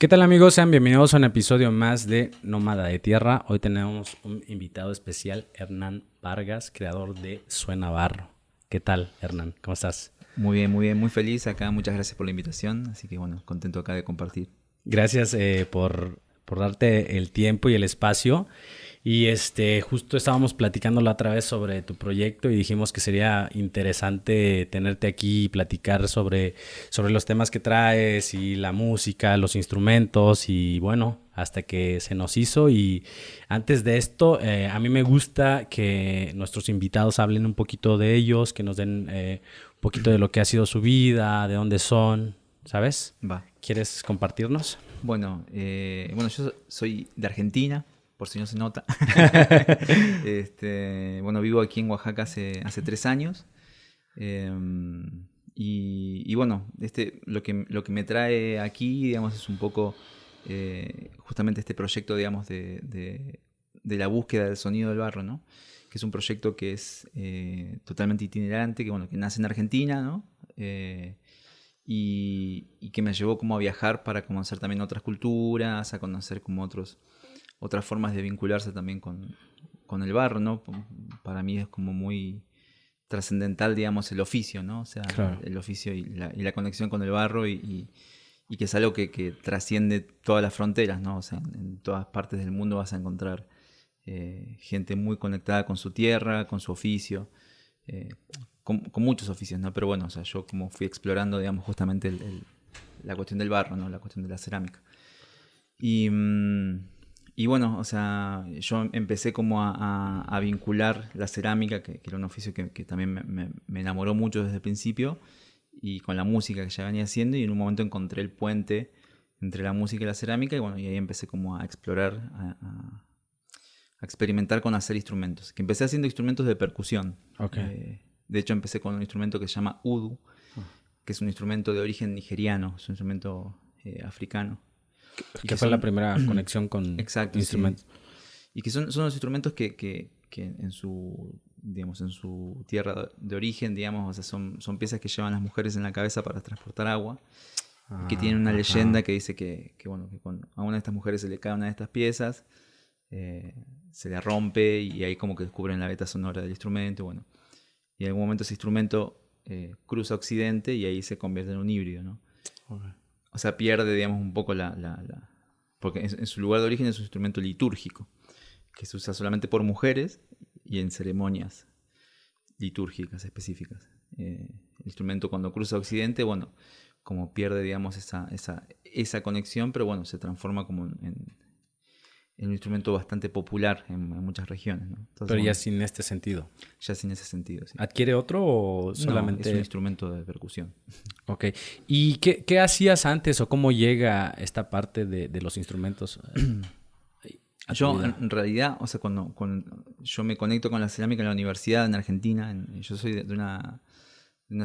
¿Qué tal amigos? Sean bienvenidos a un episodio más de Nómada de Tierra. Hoy tenemos un invitado especial, Hernán Vargas, creador de Suena Barro. ¿Qué tal, Hernán? ¿Cómo estás? Muy bien, muy feliz acá. Muchas gracias por la invitación. Así que bueno, contento acá de compartir. Gracias por darte el tiempo y el espacio. Y justo estábamos platicando la otra vez sobre tu proyecto y dijimos que sería interesante tenerte aquí y platicar sobre los temas que traes y la música, los instrumentos y bueno, hasta que se nos hizo. Y antes de esto, a mí me gusta que nuestros invitados hablen un poquito de ellos, que nos den un poquito de lo que ha sido su vida, de dónde son, ¿sabes? Va. ¿Quieres compartirnos? Bueno, yo soy de Argentina, por si no se nota. Bueno, vivo aquí en Oaxaca hace 3 años. Eh, y bueno, lo que me trae aquí, digamos, es un poco justamente este proyecto, digamos, de la búsqueda del sonido del barro, ¿no? Que es un proyecto que es totalmente itinerante, que bueno, que nace en Argentina, ¿no? Y que me llevó como a viajar para conocer también otras culturas, a conocer como otras formas de vincularse también con el barro, ¿no? Para mí es como muy trascendental, digamos, el oficio, ¿no? O sea, Claro. el oficio y la conexión con el barro y que es algo que trasciende todas las fronteras, ¿no? O sea, en todas partes del mundo vas a encontrar gente muy conectada con su tierra, con su oficio, eh, con muchos oficios, ¿no? Pero bueno, o sea, yo como fui explorando, digamos, justamente la cuestión del barro, ¿no? La cuestión de la cerámica. Y, y bueno, o sea, yo empecé como a vincular la cerámica, que era un oficio que también me enamoró mucho desde el principio, y con la música que ya venía haciendo, y en un momento encontré el puente entre la música y la cerámica, y bueno, y ahí empecé como a explorar, a experimentar con hacer instrumentos. Que empecé haciendo instrumentos de percusión. Ok. De hecho, empecé con un instrumento que se llama udu, que es un instrumento de origen nigeriano, es un instrumento africano. Y ¿Qué que fue la son, primera conexión con exacto, sí. instrumentos? Y que son los instrumentos que digamos, en su tierra de origen, digamos, o sea, son piezas que llevan las mujeres en la cabeza para transportar agua. Y que tienen una Ajá. leyenda que dice bueno, que cuando a una de estas mujeres se le cae una de estas piezas, se le rompe y ahí como que descubren la beta sonora del instrumento. Bueno, y en algún momento ese instrumento cruza Occidente y ahí se convierte en un híbrido, ¿no? Okay. O sea, pierde, digamos, un poco porque en su lugar de origen es un instrumento litúrgico, que se usa solamente por mujeres y en ceremonias litúrgicas específicas. El instrumento cuando cruza Occidente, bueno, como pierde, digamos, esa conexión, pero bueno, se transforma como en un instrumento bastante popular en muchas regiones, ¿no? Entonces, Pero ya bueno, sin este sentido. ya sin ese sentido, sí. ¿Adquiere otro o No, es un solamente? instrumento de percusión. Ok. ¿Y qué hacías antes o cómo llega esta parte de los instrumentos a tu Yo, vida? en realidad, o sea, cuando yo me conecto con la cerámica en la universidad en Argentina, yo soy de una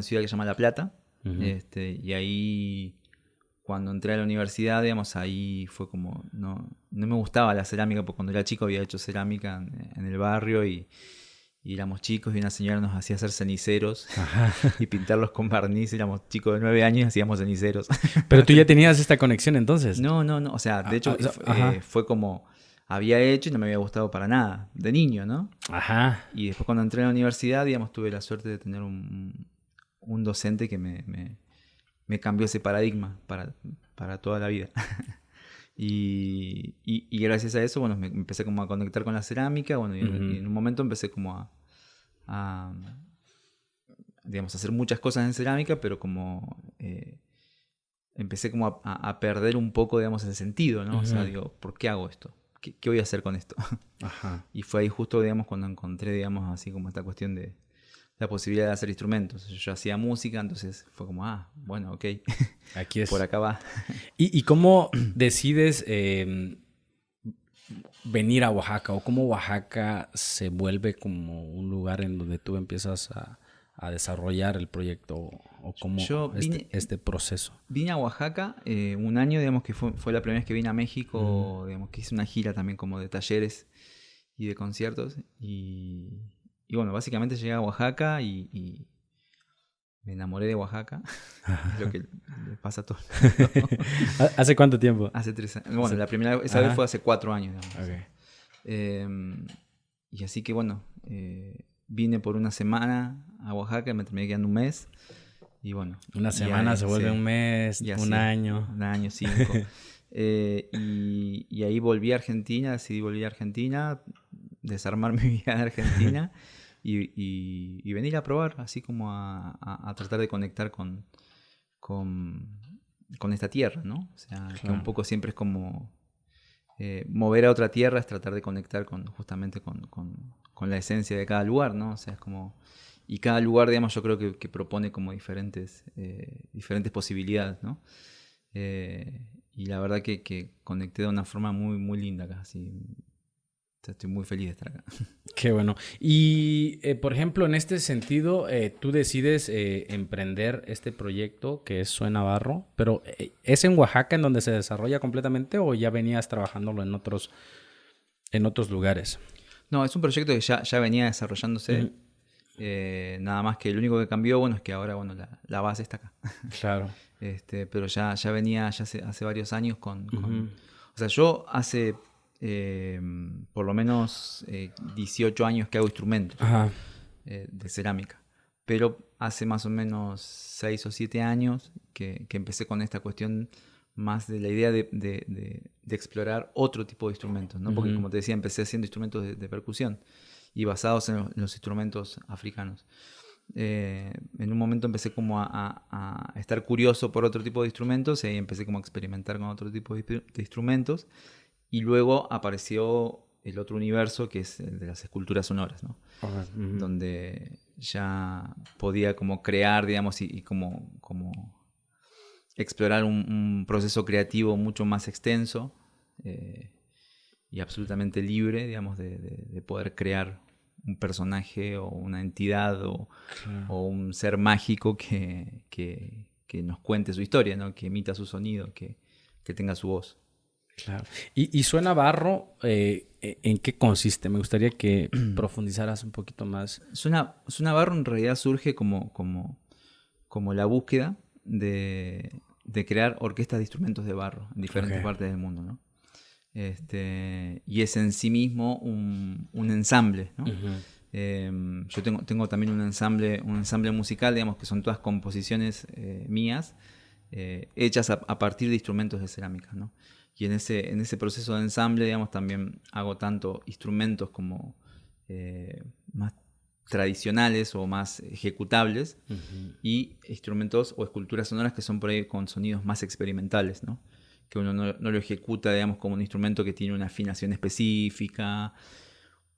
ciudad que se llama La Plata, Ujú. y ahí, cuando entré a la universidad, digamos, ahí fue como, no me gustaba la cerámica, porque cuando era chico había hecho cerámica en el barrio y éramos chicos y una señora nos hacía hacer ceniceros Ajá. y pintarlos con barniz, éramos chicos de 9 años y hacíamos ceniceros. Pero tú ya tenías esta conexión entonces. No, o sea, de hecho Ajá. fue como había hecho y no me había gustado para nada, de niño, ¿no? Ajá. Y después cuando entré a la universidad, digamos, tuve la suerte de tener un docente que me cambió ese paradigma para toda la vida. Y gracias a eso, bueno, me empecé como a conectar con la cerámica, bueno, y Ujú. en un momento empecé como a, digamos, a hacer muchas cosas en cerámica, pero como empecé como a perder un poco, digamos, el sentido, ¿no? O sea, Ujú. digo, ¿por qué hago esto? ¿Qué voy a hacer con esto? Ajá. Y fue ahí justo, digamos, cuando encontré, digamos, así como esta cuestión de la posibilidad de hacer instrumentos. Yo hacía música, entonces fue como, bueno, ok, Aquí por es. acá va. ¿Y cómo decides venir a Oaxaca o cómo Oaxaca se vuelve como un lugar en donde tú empiezas a desarrollar el proyecto o cómo Yo este proceso? vine a Oaxaca un año, digamos, que fue la primera vez que vine a Mm. México, digamos, que hice una gira también como de talleres y de conciertos. Y bueno, básicamente llegué a Oaxaca y me enamoré de Oaxaca, es lo que le pasa a todos. ¿Hace cuánto tiempo? Hace 3 años. Bueno, esa vez fue hace 4 años, digamos. Okay. Y así que bueno, vine por una semana a Oaxaca, me terminé quedando un mes. Y bueno. Una semana se vuelve un mes, un año. Un año, 5. Y ahí volví a Argentina, decidí volver a Argentina, desarmar mi vida en Argentina y venir a probar, así como a tratar de conectar con esta tierra, ¿no? O sea, que un poco siempre es como mover a otra tierra, es tratar de conectar justamente con la esencia de cada lugar, ¿no? O sea, es como... Y cada lugar, digamos, yo creo que propone como diferentes posibilidades, ¿no? Y la verdad que conecté de una forma muy, muy linda acá, así. Estoy muy feliz de estar acá. Qué bueno. Y, por ejemplo, en este sentido, tú decides emprender este proyecto que es Suena Barro, pero ¿es en Oaxaca en donde se desarrolla completamente o ya venías trabajándolo en otros lugares? No, es un proyecto que ya venía desarrollándose. Uh-huh. Nada más que lo único que cambió, bueno, es que ahora, bueno, la base está acá. Claro. Pero ya venía hace varios años Uh-huh. O sea, yo hace por lo menos 18 años que hago instrumentos de cerámica. Pero hace más o menos 6 o 7 años que empecé con esta cuestión más de la idea de explorar otro tipo de instrumentos, ¿no? Porque, como te decía, empecé haciendo instrumentos de percusión y basados en los instrumentos africanos. En un momento empecé como a estar curioso por otro tipo de instrumentos y ahí empecé como a experimentar con otro tipo de instrumentos y luego apareció el otro universo que es el de las esculturas sonoras, ¿no? Uh-huh. Donde ya podía como crear, digamos, y como explorar un proceso creativo mucho más extenso y absolutamente libre, digamos, de poder crear un personaje o una entidad o un ser mágico que nos cuente su historia, ¿no? Que emita su sonido, que tenga su voz. Claro. Y Suena Barro, ¿en qué consiste? Me gustaría que profundizaras un poquito más. Suena Barro en realidad surge como la búsqueda de crear orquestas de instrumentos de barro en diferentes partes del mundo, ¿no? Y es en sí mismo un ensamble, ¿no? Uh-huh. Yo tengo también un ensamble musical, digamos, que son todas composiciones mías, hechas a partir de instrumentos de cerámica, ¿no? Y en ese proceso de ensamble, digamos, también hago tanto instrumentos como más tradicionales o más ejecutables, uh-huh, y instrumentos o esculturas sonoras que son por ahí con sonidos más experimentales, ¿no? Que uno no lo ejecuta, digamos, como un instrumento que tiene una afinación específica,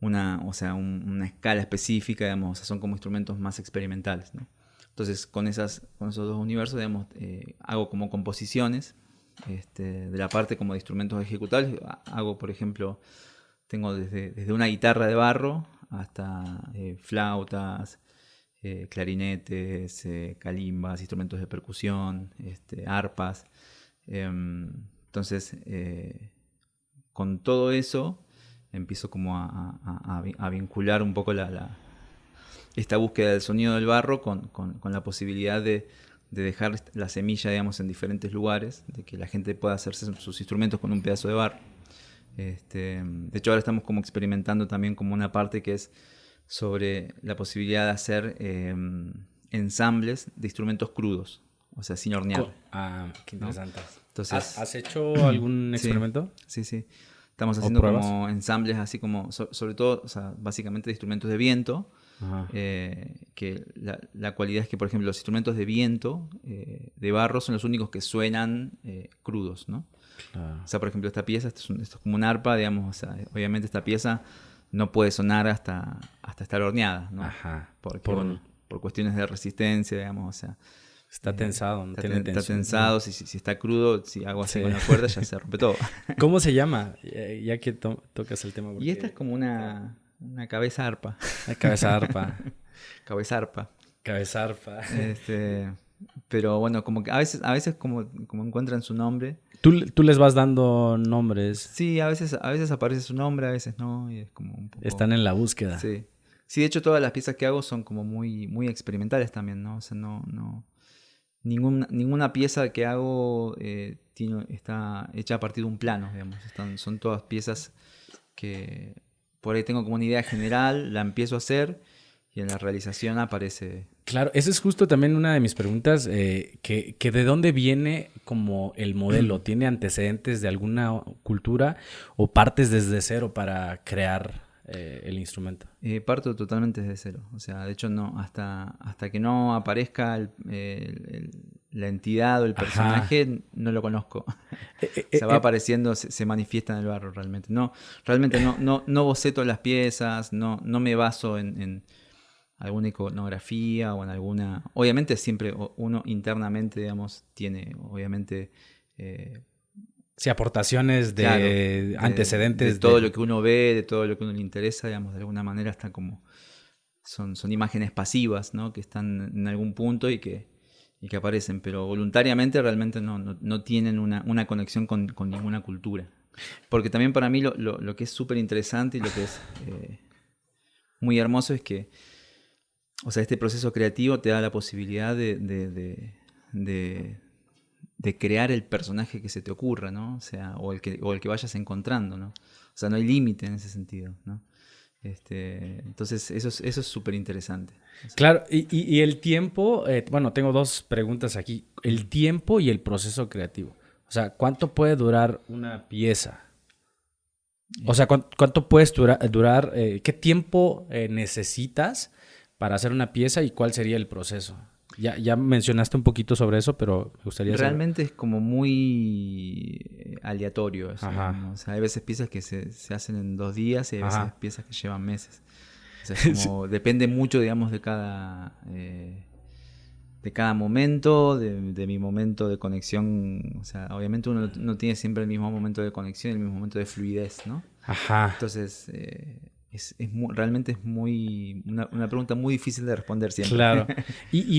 una escala específica, digamos, o sea, son como instrumentos más experimentales, ¿no? Entonces, con esos dos universos, digamos, hago como composiciones, de la parte como de instrumentos ejecutables, hago, por ejemplo, tengo desde una guitarra de barro hasta flautas, clarinetes, calimbas, instrumentos de percusión, arpas. Entonces, con todo eso empiezo como a vincular un poco esta búsqueda del sonido del barro con la posibilidad de dejar la semilla, digamos, en diferentes lugares, de que la gente pueda hacerse sus instrumentos con un pedazo de barro. De hecho, ahora estamos como experimentando también como una parte que es sobre la posibilidad de hacer ensambles de instrumentos crudos, o sea, sin hornear. Qué interesante. ¿No? Entonces, ¿Has hecho algún experimento? Sí. Estamos haciendo como ensambles así como, sobre todo, o sea, básicamente de instrumentos de viento. Que la cualidad es que, por ejemplo, los instrumentos de viento de barro son los únicos que suenan crudos, ¿no? Claro. O sea, por ejemplo, esta pieza, esto es como un arpa, digamos, o sea, obviamente esta pieza no puede sonar hasta estar horneada, ¿no? Ajá. Por cuestiones de resistencia, digamos, o sea. Está tensado, no tiene tensión. Está tensado, si está crudo, si hago así con la cuerda ya se rompe todo. ¿Cómo se llama? Ya que tocas el tema. Y esta es como una cabeza arpa. Una cabeza arpa. Cabeza arpa. Cabeza arpa. Pero bueno, como que a veces como encuentran su nombre. ¿Tú les vas dando nombres? Sí, a veces aparece su nombre, a veces no, y es como un poco... Están en la búsqueda. Sí. Sí, de hecho todas las piezas que hago son como muy experimentales también, ¿no? O sea, ninguna pieza que hago está hecha a partir de un plano, digamos. Son todas piezas que por ahí tengo como una idea general, la empiezo a hacer y en la realización aparece. Claro, esa es justo también una de mis preguntas, que de dónde viene como el modelo. ¿Tiene antecedentes de alguna cultura o partes desde cero para crear el instrumento? Parto totalmente desde cero. O sea, de hecho, no, hasta que no aparezca la entidad o el Ajá. personaje, no lo conozco. Eh, eh, O sea, va eh, apareciendo, se manifiesta en el barro realmente. No, realmente no boceto las piezas, no me baso en alguna iconografía o en alguna. Obviamente siempre uno internamente, digamos, tiene, obviamente, eh, sí, aportaciones claro, de de antecedentes todo de... lo que uno ve, de todo lo que uno le interesa, digamos, de alguna manera está como. Son imágenes pasivas, ¿no? Que están en algún punto y que aparecen, pero voluntariamente realmente no tienen una conexión con ninguna cultura. Porque también para mí lo que es súper interesante y lo que es muy hermoso es que, o sea, este proceso creativo te da la posibilidad de, de crear el personaje que se te ocurra, ¿no? O sea, o el que vayas encontrando, ¿no? O sea, no hay límite en ese sentido, ¿no? Entonces, eso es súper interesante. O sea, Claro, y el tiempo, bueno, tengo dos preguntas aquí. El mm. tiempo y el proceso creativo. O sea, ¿cuánto puede durar una pieza? O sea, Eh, ¿cuánto puedes durar, qué tiempo necesitas para hacer una pieza y cuál sería el proceso? Ya mencionaste un poquito sobre eso, pero me gustaría saber. Realmente es como muy aleatorio eso, Ajá, digamos. O sea, hay veces piezas que se hacen en 2 días y hay veces ajá. piezas que llevan meses. O sea, es como, depende mucho, digamos, de cada momento, de mi momento de conexión. O sea, obviamente uno no tiene siempre el mismo momento de conexión, el mismo momento de fluidez, ¿no? Ajá. Entonces, realmente es una pregunta muy difícil de responder siempre. Claro.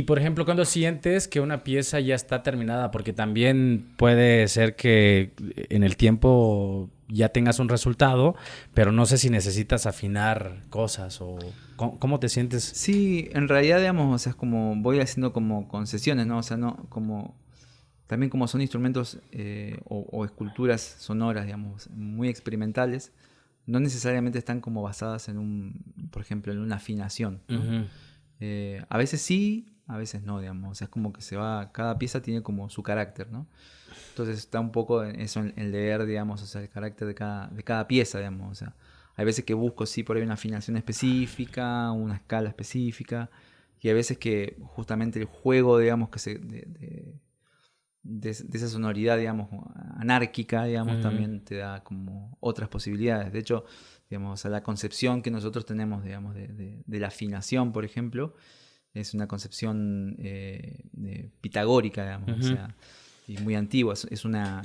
Por ejemplo, cuando sientes que una pieza ya está terminada, porque también puede ser que en el tiempo ya tengas un resultado, pero no sé si necesitas afinar cosas o cómo te sientes. Sí, en realidad, digamos, o sea, es como voy haciendo como concesiones, ¿no? O sea, no, también como son instrumentos o esculturas sonoras, digamos, muy experimentales, no necesariamente están como basadas por ejemplo, en una afinación, ¿no? Ujú. A veces sí, a veces no, digamos, o sea, es como que cada pieza tiene como su carácter, ¿no? Entonces está un poco en eso, en leer, digamos, o sea, el carácter de cada pieza, digamos, o sea, hay veces que busco, sí, por ahí una afinación específica, una escala específica, y hay veces que justamente el juego, digamos, de esa sonoridad, digamos, anárquica, digamos, Ujú. también te da como otras posibilidades. De hecho, digamos, o sea, la concepción que nosotros tenemos, digamos, de la afinación, por ejemplo, es una concepción pitagórica, digamos, o Ujú. sea, y muy antigua, es una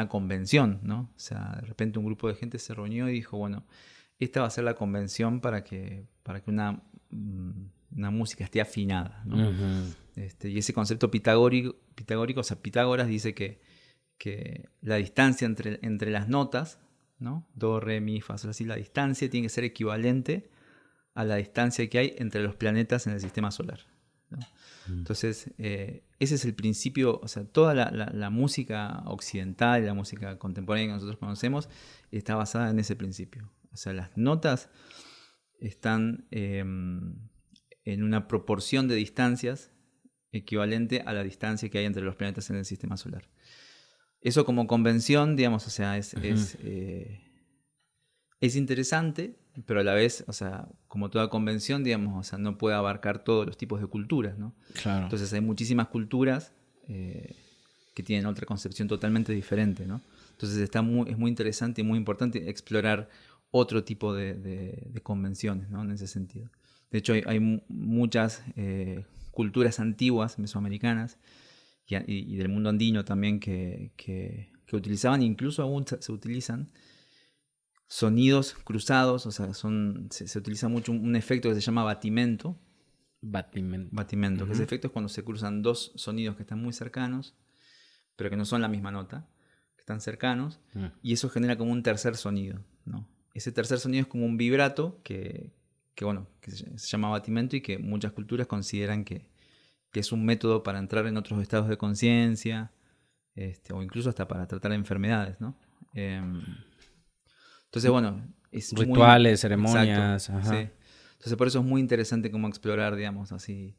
convención, ¿no? O sea, de repente un grupo de gente se reunió y dijo, bueno, esta va a ser la convención para que una música esté afinada, ¿no? Ujú. Y ese concepto pitagórico, o sea, Pitágoras dice que la distancia entre las notas, ¿no? Do, re, mi, fa, sol, así, la distancia tiene que ser equivalente a la distancia que hay entre los planetas en el sistema solar, ¿no? Entonces, ese es el principio, o sea, toda la música occidental y la música contemporánea que nosotros conocemos está basada en ese principio. O sea, las notas están en una proporción de distancias equivalente a la distancia que hay entre los planetas en el sistema solar. Eso como convención, digamos, o sea, es, Ujú. es, es interesante, pero a la vez, o sea, como toda convención, digamos, o sea, no puede abarcar todos los tipos de culturas, ¿no? Claro. Entonces hay muchísimas culturas que tienen otra concepción totalmente diferente, ¿no? Entonces es muy interesante y muy importante explorar otro tipo de convenciones, ¿no? En ese sentido. De hecho, hay muchas culturas antiguas mesoamericanas y del mundo andino también que utilizaban, incluso aún se utilizan, sonidos cruzados, o sea, se utiliza mucho un efecto que se llama batimento. Batimento. Batimento, que ese Ujú. efecto es cuando se cruzan dos sonidos que están muy cercanos, pero que no son la misma nota, que están cercanos, Mm. y eso genera como un tercer sonido, ¿no? Ese tercer sonido es como un vibrato que se llama batimento y que muchas culturas consideran que es un método para entrar en otros estados de conciencia, o incluso hasta para tratar enfermedades, ¿no? Entonces, bueno, es Rituales, muy... ceremonias, Exacto, ajá. sí. Entonces, por eso es muy interesante como explorar, digamos, así,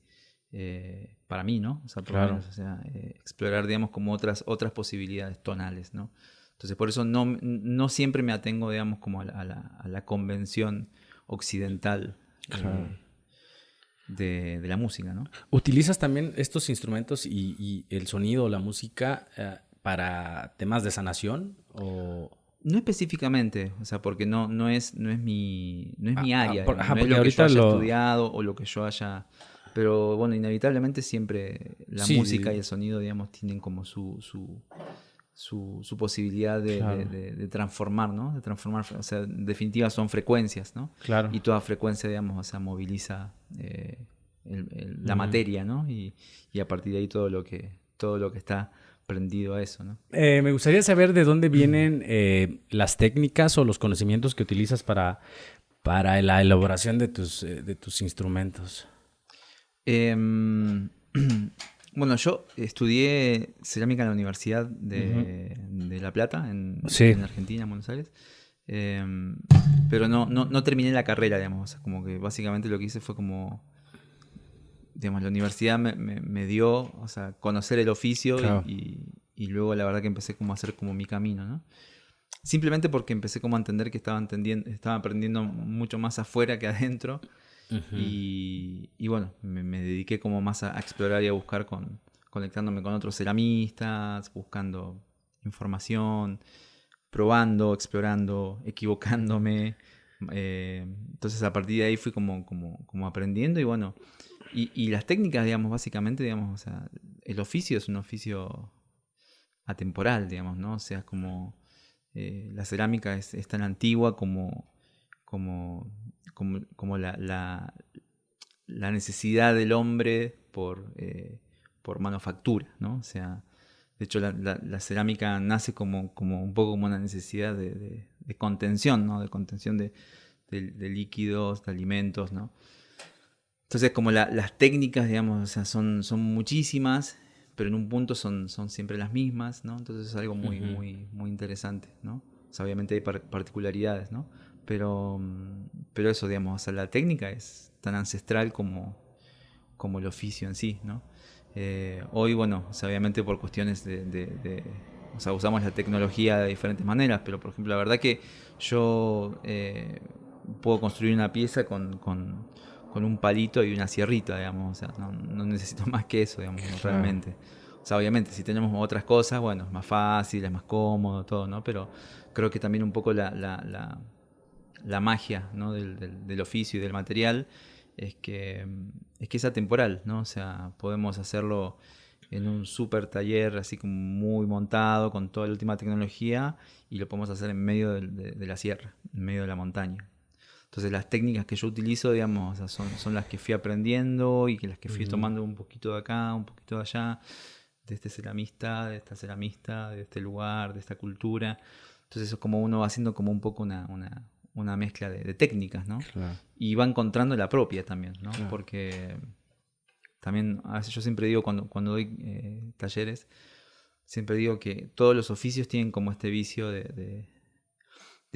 para mí, ¿no? O sea, por lo Claro. menos, o sea, explorar, digamos, como otras posibilidades tonales, ¿no? Entonces, por eso no siempre me atengo, digamos, como a la convención occidental Claro. de la música, ¿no? ¿Utilizas también estos instrumentos y el sonido, la música, para temas de sanación? O... No específicamente, o sea, porque no es mi área, digamos, Ajá, no es porque lo que yo ahorita haya lo... estudiado o lo que yo haya... Pero bueno, inevitablemente siempre la música y Sí, el sonido, digamos, tienen como su posibilidad claro, de transformar, ¿no? De transformar, o sea, en definitiva son frecuencias, ¿no? claro. Y toda frecuencia, digamos, o sea, moviliza la Ujú. materia, ¿no? Y a partir de ahí todo lo que está prendido a eso, ¿no? Me gustaría saber de dónde vienen las técnicas o los conocimientos que utilizas para la elaboración de tus instrumentos. Em, bueno, yo estudié cerámica en la Universidad Ujú. de La Plata, Sí, en Argentina, en Buenos Aires. Em, pero no terminé la carrera, digamos. O sea, como que básicamente lo que hice fue como, digamos, la universidad me dio, o sea, conocer el oficio claro. y luego la verdad que empecé como a hacer como mi camino, ¿no? Simplemente porque empecé como a entender que estaba aprendiendo mucho más afuera que adentro. Ujú. Y bueno, me dediqué como más a explorar y a buscar conectándome con otros ceramistas, buscando información, probando, explorando, equivocándome. Entonces a partir de ahí fui como aprendiendo y bueno, y las técnicas, digamos, básicamente, digamos, o sea, el oficio es un oficio atemporal, digamos, ¿no? O sea, es como la cerámica es tan antigua como, como la necesidad del hombre por manufactura, ¿no? O sea, de hecho la cerámica nace como un poco como una necesidad de contención, ¿no? De contención de líquidos, de alimentos, ¿no? Entonces, como las técnicas, digamos, o sea, son muchísimas, pero en un punto son siempre las mismas, ¿no? Entonces es algo muy, Ujú. muy, muy interesante, ¿no? O sea, obviamente hay particularidades, ¿no? Pero eso, digamos, o sea, la técnica es tan ancestral como el oficio en sí, ¿no? Hoy, bueno, o sea, obviamente por cuestiones o sea, usamos la tecnología de diferentes maneras, pero por ejemplo, la verdad que yo puedo construir una pieza con un palito y una sierrita, digamos, o sea, no necesito más que eso, digamos, Claro. realmente. O sea, obviamente, si tenemos otras cosas, bueno, es más fácil, es más cómodo, todo, ¿no? Pero creo que también un poco la magia, ¿no? del oficio y del material es que es atemporal, ¿no? O sea, podemos hacerlo en un super taller así como muy montado con toda la última tecnología y lo podemos hacer en medio de la sierra, en medio de la montaña. Entonces las técnicas que yo utilizo, digamos, o sea, son las que fui aprendiendo y que las que fui Ujú. tomando un poquito de acá, un poquito de allá, de este ceramista, de esta ceramista, de este lugar, de esta cultura. Entonces eso es como uno va haciendo como un poco una mezcla de técnicas, ¿no? Claro, Y va encontrando la propia también, ¿no? claro. Porque también, a veces yo siempre digo cuando doy talleres, siempre digo que todos los oficios tienen como este vicio de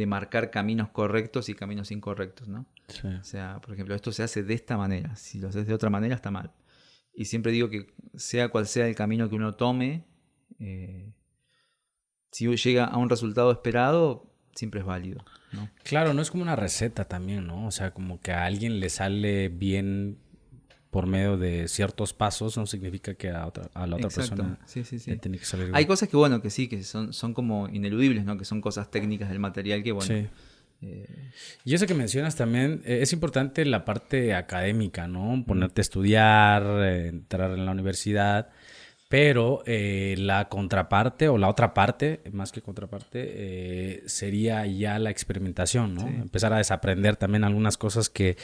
marcar caminos correctos y caminos incorrectos, ¿no? Sí. O sea, por ejemplo, esto se hace de esta manera, si lo haces de otra manera está mal. Y siempre digo que sea cual sea el camino que uno tome, eh, si llega a un resultado esperado, siempre es válido, ¿no? Claro, no es como una receta también, ¿no? O sea, como que a alguien le sale bien por medio de ciertos pasos, no significa que a la otra Exacto, persona sí, sí, le sí. tiene que salir Hay igual. cosas que, bueno, que sí, que son como ineludibles, ¿no? Que son cosas técnicas del material que, bueno, Sí. eh, Y eso que mencionas también, es importante la parte académica, ¿no? Ponerte a estudiar, entrar en la universidad, pero la contraparte o la otra parte, más que contraparte, sería ya la experimentación, ¿no? sí. Empezar a desaprender también algunas cosas que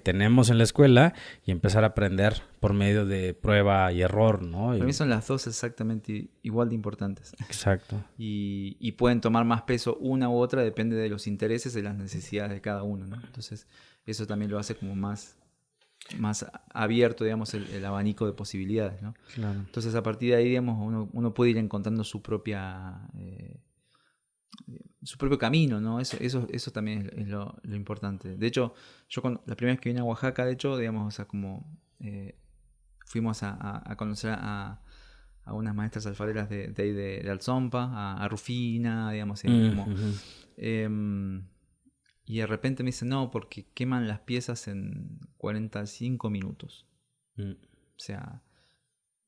tenemos en la escuela y empezar a aprender por medio de prueba y error, ¿no? Para mí son las dos exactamente igual de importantes. Exacto. Y pueden tomar más peso una u otra, depende de los intereses y las necesidades de cada uno, ¿no? Entonces, eso también lo hace como más abierto, digamos, el abanico de posibilidades, ¿no? Claro. Entonces, a partir de ahí, digamos, uno puede ir encontrando su propio camino, ¿no? Eso también es lo importante. De hecho, la primera vez que vine a Oaxaca, de hecho, digamos, o sea, como fuimos a conocer a unas maestras alfareras de ahí de Alzompa, a Rufina, digamos, como... y de repente me dicen, no, porque queman las piezas en 45 minutos. O sea,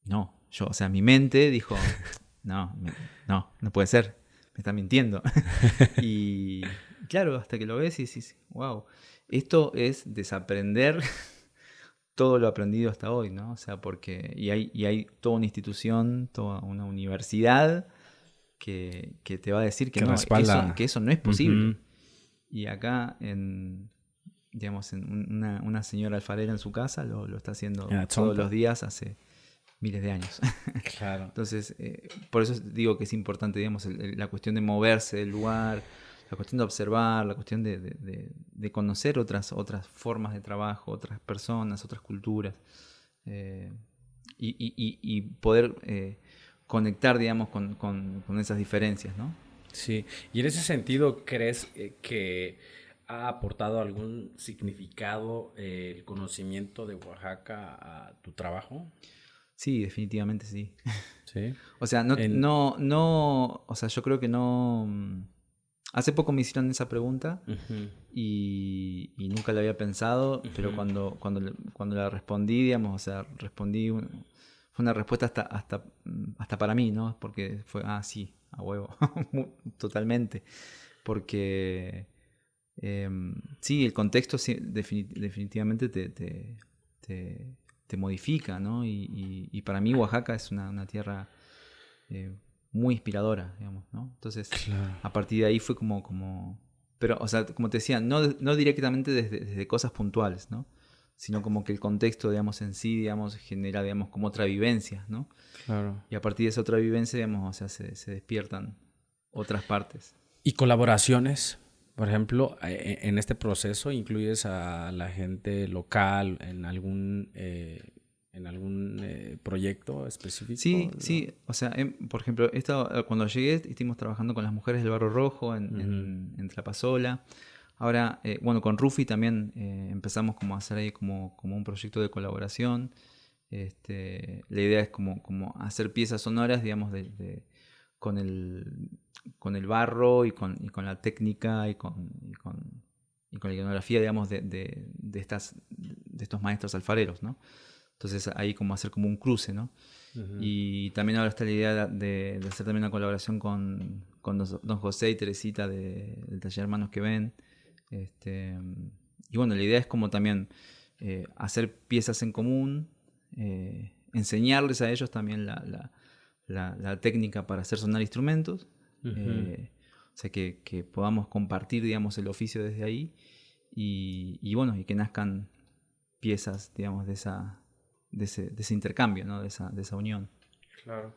no. O sea, mi mente dijo, no puede ser. Me está mintiendo. Y claro, hasta que lo ves y decís, wow, esto es desaprender todo lo aprendido hasta hoy, ¿no? O sea, porque... Y hay toda una institución, toda una universidad que te va a decir que respalda. que eso no es posible. Y acá digamos, una señora alfarera en su casa lo está haciendo todos los días hace miles de años. Claro. Entonces, por eso digo que es importante, digamos, la cuestión de moverse del lugar, la cuestión de observar, la cuestión de conocer otras formas de trabajo, otras personas, otras culturas, y poder conectar, digamos, con esas diferencias, ¿no? Sí, y en ese sentido, ¿crees que ha aportado algún significado el conocimiento de Oaxaca a tu trabajo? Sí, definitivamente sí. Sí. O sea, o sea, yo creo que no... Hace poco me hicieron esa pregunta y nunca la había pensado, pero cuando la respondí, digamos, o sea, fue una respuesta hasta para mí, ¿no? Porque fue, sí, a huevo, totalmente. Porque sí, el contexto sí, definitivamente te modifica, ¿no? Y para mí Oaxaca es una tierra muy inspiradora, digamos, ¿no? Entonces, claro. a partir de ahí fue pero, o sea, como te decía, no directamente desde cosas puntuales, ¿no? Sino como que el contexto, digamos, en sí, digamos, genera, digamos, como otra vivencia, ¿no? Claro. Y a partir de esa otra vivencia, digamos, o sea, se despiertan otras partes. ¿Y colaboraciones? Por ejemplo, en este proceso incluyes a la gente local en algún proyecto específico. Sí, o sea, por ejemplo, cuando llegué estuvimos trabajando con las mujeres del Barro Rojo en Tlapasola. Ahora, bueno, con Rufi también empezamos como a hacer ahí como un proyecto de colaboración. La idea es como hacer piezas sonoras, digamos, con el barro y con la técnica y con la iconografía, digamos, de estos maestros alfareros, ¿no? Entonces ahí como hacer como un cruce, ¿no? Y también ahora está la idea de hacer también una colaboración con Don José y Teresita del taller Hermanos que Ven. Y bueno, la idea es como también hacer piezas en común, enseñarles a ellos también la técnica para hacer sonar instrumentos. O sea, que podamos compartir, digamos, el oficio desde ahí. Y bueno, y que nazcan piezas, digamos, de ese intercambio, ¿no? de esa unión. Claro.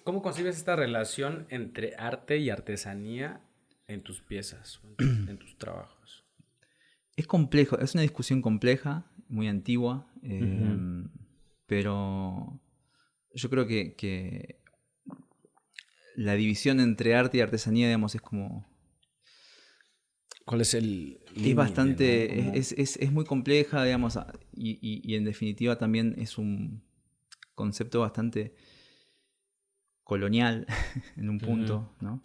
¿Cómo concibes esta relación entre arte y artesanía en tus piezas, en tus trabajos? Es complejo, es una discusión compleja, muy antigua, pero yo creo que la división entre arte y artesanía, digamos, es como... ¿Cuál es el límite, Es bastante, ¿no? es muy compleja, digamos, y en definitiva también es un concepto bastante colonial en un punto, ¿no?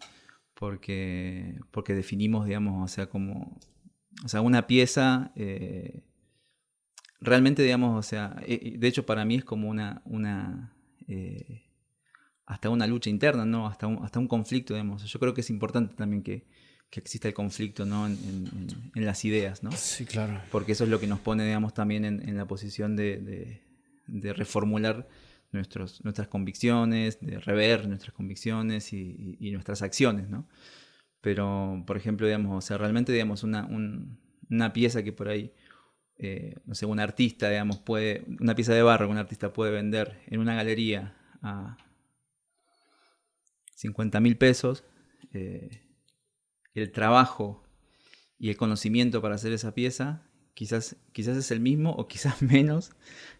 Porque definimos, digamos, o sea, una pieza realmente, digamos, o sea, de hecho para mí es como hasta una lucha interna, ¿no? Hasta un conflicto, digamos. Yo creo que es importante también que exista el conflicto, ¿no? En las ideas, ¿no? Sí, claro. Porque eso es lo que nos pone, digamos, también en la posición de reformular nuestras convicciones, de rever nuestras convicciones y nuestras acciones, ¿no? Pero, por ejemplo, digamos, o sea, realmente, digamos, una pieza que por ahí, no sé, un artista, digamos, una pieza de barro que un artista puede vender en una galería a 50.000 pesos, el trabajo y el conocimiento para hacer esa pieza quizás es el mismo o quizás menos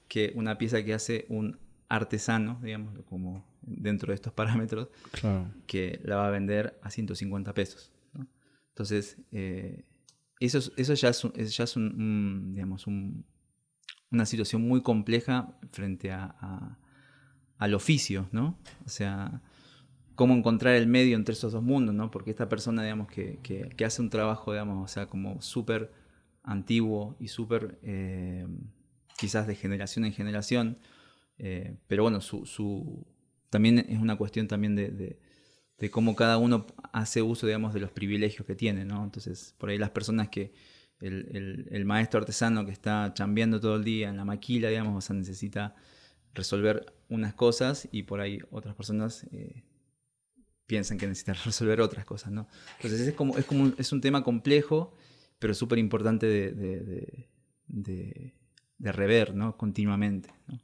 que una pieza que hace un artesano, digamos, como dentro de estos parámetros, Claro. que la va a vender a 150 pesos, ¿no? Entonces, eso ya es digamos, una situación muy compleja frente al oficio, ¿no? O sea, cómo encontrar el medio entre esos dos mundos, ¿no? Porque esta persona, digamos, que hace un trabajo, digamos, o sea, como súper antiguo y súper, quizás de generación en generación, pero bueno, también es una cuestión también de cómo cada uno hace uso, digamos, de los privilegios que tiene, ¿no? Entonces, por ahí las personas que, el maestro artesano que está chambeando todo el día en la maquila, digamos, o sea, necesita resolver unas cosas y por ahí otras personas piensan que necesitan resolver otras cosas, ¿no? Entonces es un tema complejo, pero súper importante de rever, ¿no? Continuamente, ¿no?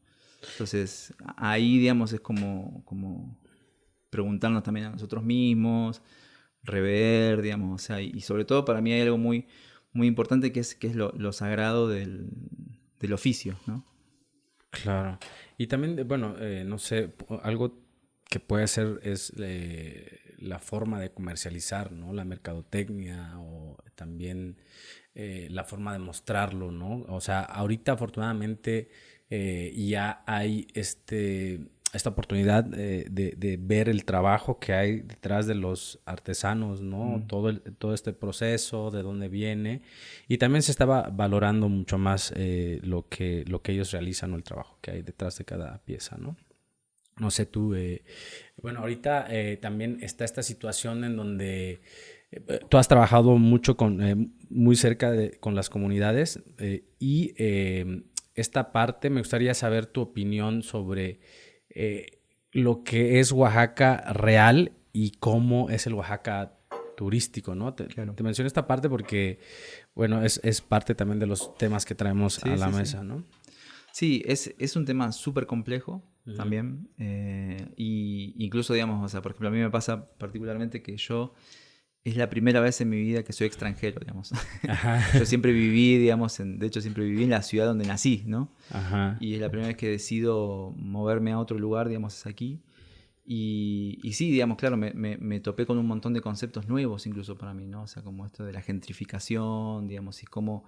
Entonces ahí, digamos, es como preguntarnos también a nosotros mismos, rever, digamos, o sea, y sobre todo para mí hay algo muy, muy importante que es lo sagrado del oficio, ¿no? Claro. Y también, bueno, no sé, algo que puede ser es la forma de comercializar, ¿no? La mercadotecnia o también la forma de mostrarlo, ¿no? O sea, ahorita afortunadamente ya hay esta oportunidad de ver el trabajo que hay detrás de los artesanos, ¿no? Mm. Todo este proceso, de dónde viene. Y también se estaba valorando mucho más lo que ellos realizan o el trabajo que hay detrás de cada pieza, ¿no? No sé tú, bueno, ahorita también está esta situación en donde tú has trabajado mucho muy cerca con las comunidades y esta parte me gustaría saber tu opinión sobre lo que es Oaxaca real y cómo es el Oaxaca turístico, ¿no? Claro. Te menciono esta parte porque, bueno, es parte también de los temas que traemos a Sí, la sí, sí. mesa, ¿no? Sí, es un tema súper complejo Ujú. también. Y incluso, digamos, o sea, por ejemplo, a mí me pasa particularmente que yo es la primera vez en mi vida que soy extranjero, digamos. Ajá, Yo siempre viví, digamos, de hecho siempre viví en la ciudad donde nací, ¿no? ajá, Y es la primera vez que decido moverme a otro lugar, digamos, es aquí. Y sí, digamos, claro, me topé con un montón de conceptos nuevos incluso para mí, ¿no? O sea, como esto de la gentrificación, digamos, y cómo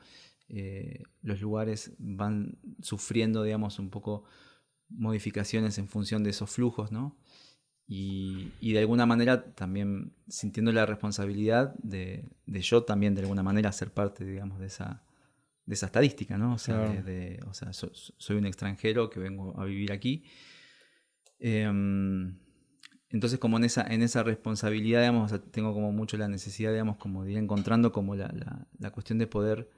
los lugares van sufriendo, digamos, un poco modificaciones en función de esos flujos, ¿no? Y de alguna manera también sintiendo la responsabilidad de yo también de alguna manera ser parte, digamos, de esa estadística, ¿no? O sea, claro. o sea, soy un extranjero que vengo a vivir aquí. Entonces, como en esa responsabilidad, digamos, o sea, tengo como mucho la necesidad, digamos, como de ir encontrando como la cuestión de poder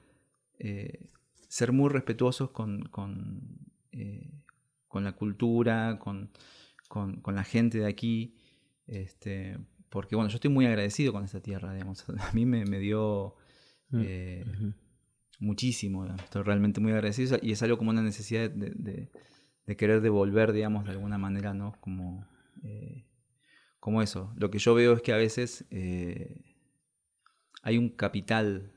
eh, ser muy respetuosos con la cultura, con la gente de aquí, porque bueno, yo estoy muy agradecido con esta tierra, digamos, a mí me dio Mm, eh, ujú. muchísimo, digamos, estoy realmente muy agradecido y es algo como una necesidad de querer devolver, digamos, de alguna manera, ¿no? Como eso. Lo que yo veo es que a veces hay un capital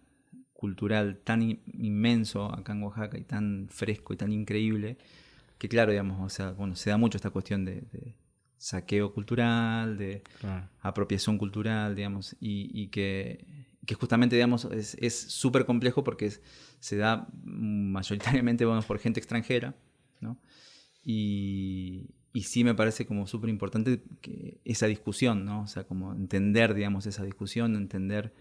cultural tan inmenso acá en Oaxaca y tan fresco y tan increíble que claro, digamos, o sea, bueno, se da mucho esta cuestión de saqueo cultural, de Claro. apropiación cultural, digamos, y que justamente, digamos, es súper complejo porque se da mayoritariamente, bueno, por gente extranjera, ¿no? Y sí me parece como súper importante esa discusión, ¿no? O sea, como entender, digamos, esa discusión, entender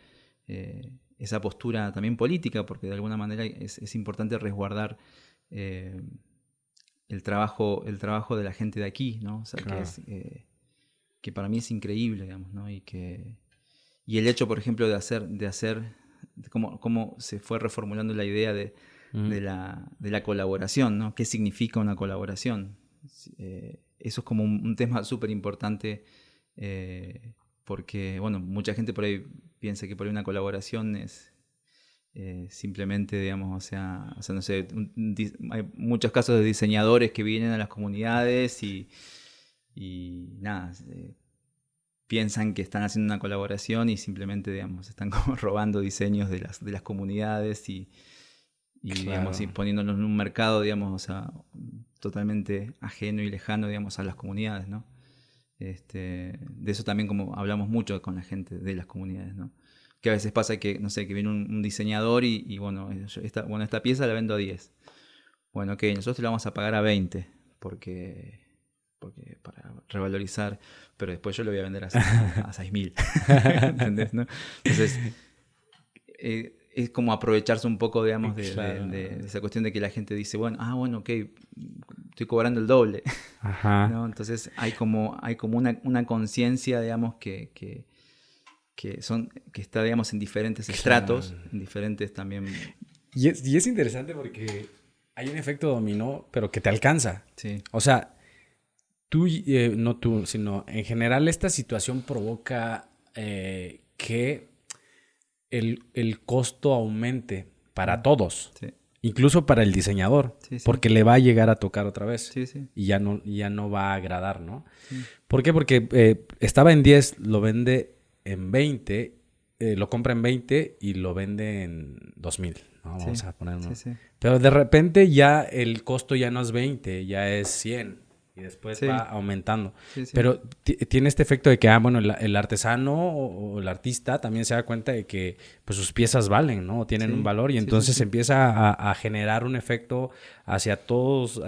esa postura también política, porque de alguna manera es importante resguardar eh, el trabajo de la gente de aquí, ¿no? O sea, Claro. que para mí es increíble, digamos, ¿no? Y el hecho, por ejemplo, de cómo se fue reformulando la idea de, Mm, de la colaboración, ¿no? ¿Qué significa una colaboración? Eso es como un tema súper importante porque, bueno, mucha gente por ahí piensa que por ahí una colaboración es simplemente, digamos, o sea, no sé, hay muchos casos de diseñadores que vienen a las comunidades y nada, piensan que están haciendo una colaboración y simplemente, digamos, están como robando diseños de las comunidades y Claro. digamos, y poniéndonos en un mercado, digamos, o sea, totalmente ajeno y lejano, digamos, a las comunidades, ¿no? De eso también como hablamos mucho con la gente de las comunidades, ¿no? Que a veces pasa que, no sé, que viene un diseñador y bueno, esta pieza la vendo a 10. Bueno, ok, nosotros la vamos a pagar a 20 porque para revalorizar, pero después yo lo voy a vender a 6.000. ¿Entendés? ¿No? Entonces, es como aprovecharse un poco, digamos, Claro. de esa cuestión de que la gente dice, bueno, ok, estoy cobrando el doble. Ajá. ¿No? Entonces hay como una conciencia, digamos, que está, digamos, en diferentes estratos, Claro. en diferentes también. Y es interesante porque hay un efecto dominó, pero que te alcanza. Sí, O sea, no tú, sino en general esta situación provoca que el costo aumente para todos, sí, incluso para el diseñador, sí, sí, porque le va a llegar a tocar otra vez sí, sí, y ya no va a agradar, ¿no? sí, ¿Por qué? Porque estaba en 10, lo vende en 20, lo compra en 20 y lo vende en 2,000, ¿no? Vamos sí, a poner sí, uno. sí, Pero de repente ya el costo ya no es 20, ya es 100 y después va sí, aumentando. sí, sí, Pero tiene este efecto de que, bueno, el artesano o el artista también se da cuenta de que pues, sus piezas valen, ¿no? Tienen un sí, valor y sí, sí, entonces sí, empieza a generar un efecto hacia todos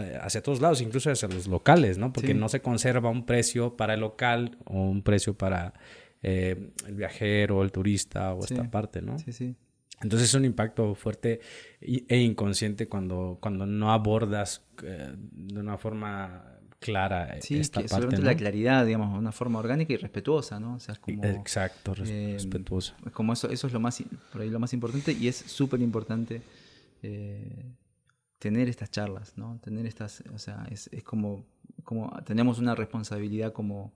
lados, incluso hacia los locales, ¿no? Porque sí, no se conserva un precio para el local o un precio para el viajero, el turista o esta sí, parte, ¿no? sí, sí. Entonces es un impacto fuerte e inconsciente cuando no abordas de una forma clara Sí, esta que parte, solamente la ¿no? claridad, digamos, de una forma orgánica y respetuosa, ¿no? O sea, es como, Exacto, eh, respetuoso. es como eso es lo más, por ahí lo más importante y es súper importante tener estas charlas, ¿no? Tener estas, o sea, es como tenemos una responsabilidad como,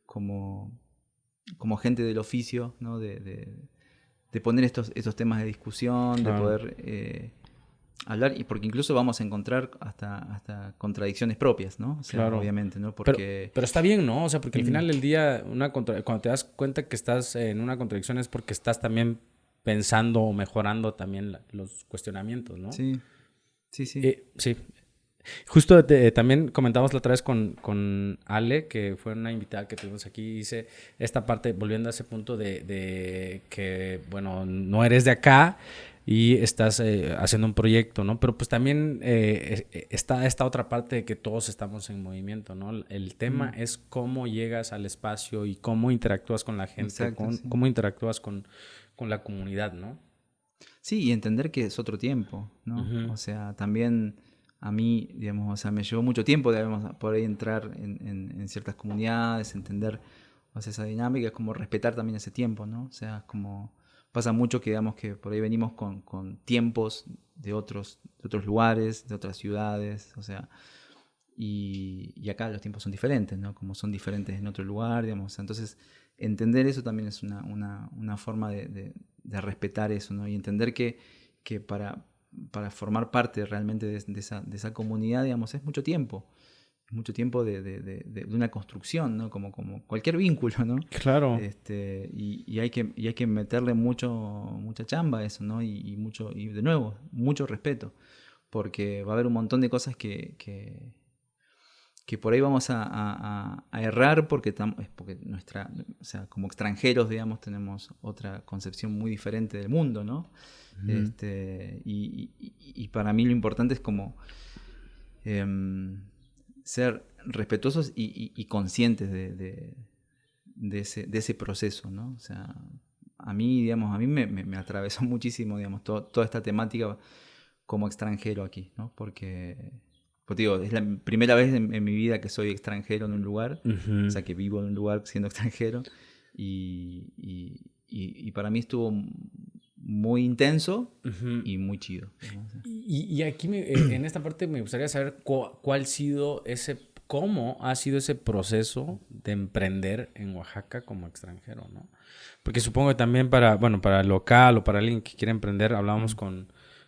como gente del oficio, ¿no? De poner estos temas de discusión, de Claro. poder hablar, y porque incluso vamos a encontrar hasta contradicciones propias, ¿no? O sea, Claro. obviamente, ¿no? Pero, Porque pero está bien, ¿no? O sea, porque al mm, final del día, cuando te das cuenta que estás en una contradicción es porque estás también pensando o mejorando también los cuestionamientos, ¿no? sí, sí, sí, Sí. Justo también comentamos la otra vez con Ale, que fue una invitada que tuvimos aquí, dice esta parte, volviendo a ese punto de que, bueno, no eres de acá y estás haciendo un proyecto, ¿no? Pero pues también está esta otra parte de que todos estamos en movimiento, ¿no? El tema mm, es cómo llegas al espacio y cómo interactúas con la gente o exacto, sí. cómo interactúas con la comunidad, ¿no? Sí, y entender que es otro tiempo, ¿no? Ujú. O sea, también a mí, digamos, o sea, me llevó mucho tiempo, digamos, por ahí entrar en ciertas comunidades, entender, o sea, esa dinámica, es como respetar también ese tiempo, ¿no? O sea, es como pasa mucho que, digamos, que por ahí venimos con tiempos de otros lugares, de otras ciudades, o sea, y acá los tiempos son diferentes, ¿no? Como son diferentes en otro lugar, digamos. Entonces, entender eso también es una forma de respetar eso, ¿no? Y entender que para formar parte realmente de esa comunidad, digamos, es mucho tiempo. Es mucho tiempo de una construcción, ¿no? Como cualquier vínculo, ¿no? Claro. Y hay que meterle mucha chamba a eso, ¿no? Y de nuevo, mucho respeto. Porque va a haber un montón de cosas que por ahí vamos a errar porque o sea, como extranjeros, digamos, tenemos otra concepción muy diferente del mundo, ¿no? Ujú. Y para mí lo importante es como em, ser respetuosos y conscientes de ese proceso, ¿no? O sea, digamos, a mí me atravesó muchísimo, digamos, toda esta temática como extranjero aquí, ¿no? Porque, pues digo, es la primera vez en mi vida que soy extranjero en un lugar, o Ujú. sea, que vivo en un lugar siendo extranjero, y para mí estuvo muy intenso Ujú. y muy chido, ¿no? O sea, Y aquí en esta parte me gustaría saber cómo ha sido ese proceso de emprender en Oaxaca como extranjero, ¿no? Porque supongo que también para el local o para alguien que quiera emprender, hablábamos mm,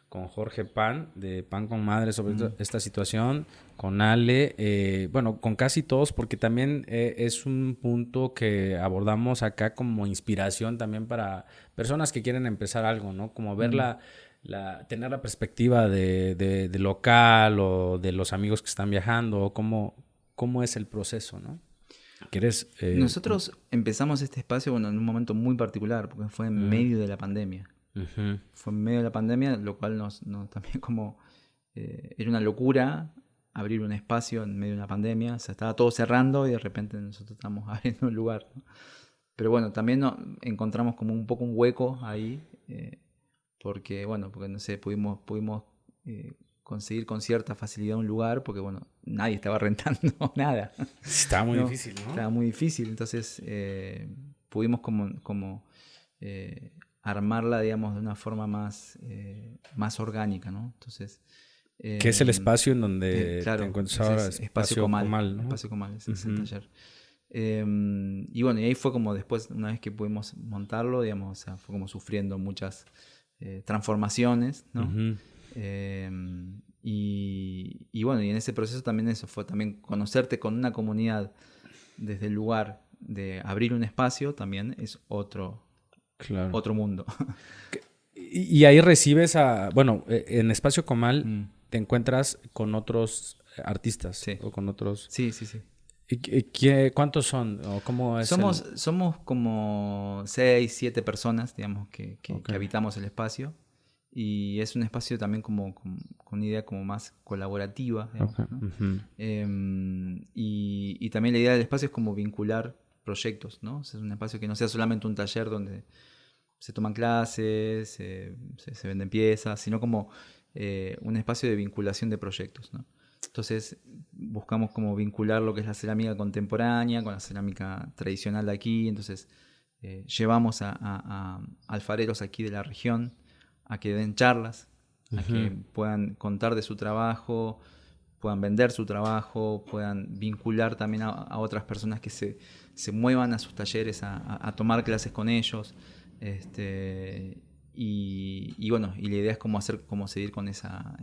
con Jorge Pan, de Pan con Madre, sobre mm, esta situación, con Ale, bueno, con casi todos, porque también es un punto que abordamos acá como inspiración también para personas que quieren empezar algo, ¿no? Como mm, verla tener la perspectiva de local o de los amigos que están viajando, o cómo es el proceso, ¿no? ¿Quieres? Nosotros empezamos este espacio, bueno, en un momento muy particular, porque fue en medio de la pandemia. Fue en medio de la pandemia, lo cual nos también como era una locura abrir un espacio en medio de una pandemia. O sea, estaba todo cerrando y de repente nosotros estábamos abriendo un lugar, ¿no? Pero bueno, también encontramos como un poco un hueco ahí, porque no sé, pudimos conseguir con cierta facilidad un lugar, porque bueno, nadie estaba rentando nada. Estaba muy difícil, ¿no? Estaba muy difícil, entonces pudimos como armarla, digamos, de una forma más orgánica, ¿no? Entonces... ¿Qué es el espacio en donde claro, te encuentras ahora? Espacio Comal, ¿no? Espacio Comal, ese es el taller. Y bueno, y ahí fue como después, una vez que pudimos montarlo, digamos, o sea, fue como sufriendo muchas transformaciones, ¿no? Y bueno, y en ese proceso también eso fue también conocerte con una comunidad desde el lugar de abrir un espacio, también es otro mundo. Y ahí recibes en Espacio Comal te encuentras con otros artistas, sí, o con otros... Sí. ¿Y cuántos son? ¿O cómo es somos como 6, 7 personas, digamos, que habitamos el espacio. Y es un espacio también con una idea como más colaborativa, digamos, ¿no? Y también la idea del espacio es como vincular proyectos, ¿no? O sea, es un espacio que no sea solamente un taller donde se toman clases, se venden piezas, sino como un espacio de vinculación de proyectos, ¿no? Entonces buscamos como vincular lo que es la cerámica contemporánea con la cerámica tradicional de aquí. Entonces llevamos a alfareros aquí de la región a que den charlas, a que puedan contar de su trabajo, puedan vender su trabajo, puedan vincular también a otras personas que se muevan a sus talleres a tomar clases con ellos. Y bueno, y la idea es como seguir con esa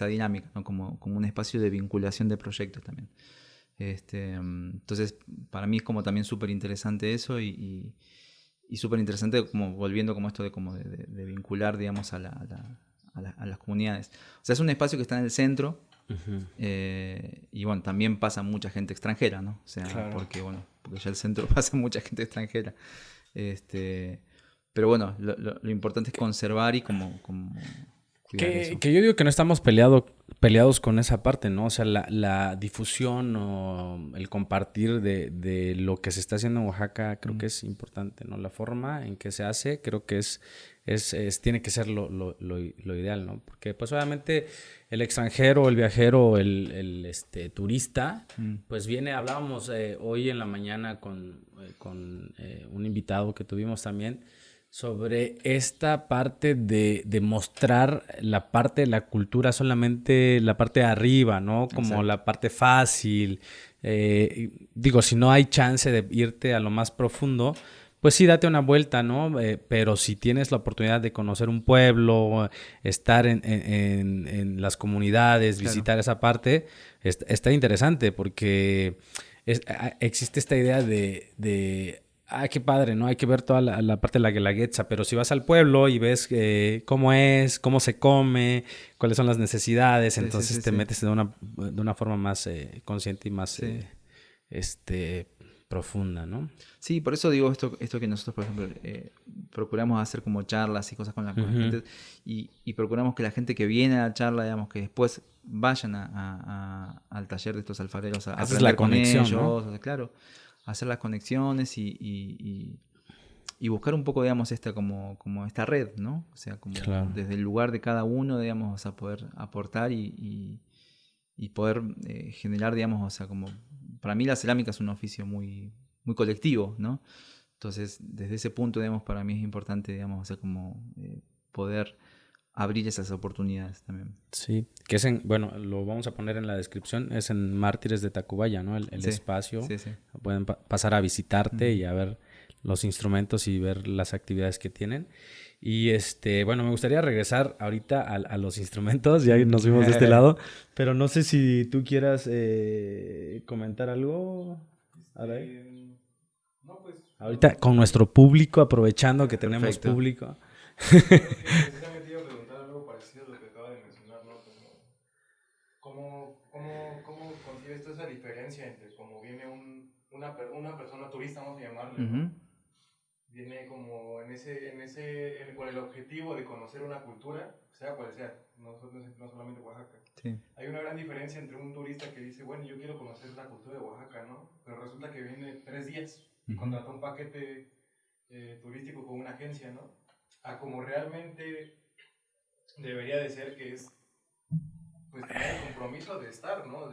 dinámica, ¿no? Como un espacio de vinculación de proyectos también. Entonces, para mí es como también súper interesante eso y súper interesante como volviendo como esto de vincular, digamos, a las comunidades. O sea, es un espacio que está en el centro. Y bueno, también pasa mucha gente extranjera, ¿no? O sea, claro. porque ya el centro pasa mucha gente extranjera. Pero bueno, lo importante es conservar y como cuidar eso. Que yo digo que no estamos peleados con esa parte, ¿no? O sea, la difusión o el compartir de lo que se está haciendo en Oaxaca creo que es importante, ¿no? La forma en que se hace creo que tiene que ser lo ideal, ¿no? Porque pues obviamente el extranjero, el viajero, el turista, pues viene, hablábamos hoy en la mañana con un invitado que tuvimos también, sobre esta parte de mostrar la parte de la cultura, solamente la parte de arriba, ¿no? Como exacto. La parte fácil. Digo, si no hay chance de irte a lo más profundo, pues sí, date una vuelta, ¿no? Pero si tienes la oportunidad de conocer un pueblo, estar en las comunidades, claro. Visitar esa parte, está interesante porque existe esta idea de qué padre, ¿no? Hay que ver toda la parte de la Guelaguetza, pero si vas al pueblo y ves cómo es, cómo se come, cuáles son las necesidades, sí, entonces sí, te metes de una forma más consciente y más profunda, ¿no? Sí, por eso digo esto que nosotros, por ejemplo, procuramos hacer como charlas y cosas con la gente y procuramos que la gente que viene a la charla, digamos, que después vayan al taller de estos alfareros a aprender la conexión, con ellos, ¿no? O sea, claro, hacer las conexiones y buscar un poco, digamos, como esta red, ¿no? O sea, como claro. Desde el lugar de cada uno, digamos, a poder aportar y poder generar, digamos, o sea, como para mí la cerámica es un oficio muy, muy colectivo, ¿no? Entonces, desde ese punto, digamos, para mí es importante, digamos, o sea, como poder abrir esas oportunidades también. Sí, que es bueno, lo vamos a poner en la descripción, es en Mártires de Tacubaya, ¿no? El sí, espacio. Sí. Pueden pasar a visitarte y a ver los instrumentos y ver las actividades que tienen. Y bueno, me gustaría regresar ahorita a los instrumentos, ya nos fuimos de este lado, pero no sé si tú quieras comentar algo. No, pues, ahorita con nuestro público, aprovechando que tenemos público. una persona turista, vamos a llamarle, ¿no? Viene como con el objetivo de conocer una cultura, sea cual sea, no solamente Oaxaca. Sí. Hay una gran diferencia entre un turista que dice, bueno, yo quiero conocer la cultura de Oaxaca, ¿no? Pero resulta que viene 3 días y contrata un paquete turístico con una agencia, ¿no? A como realmente debería de ser, que es pues tener el compromiso de estar, ¿no?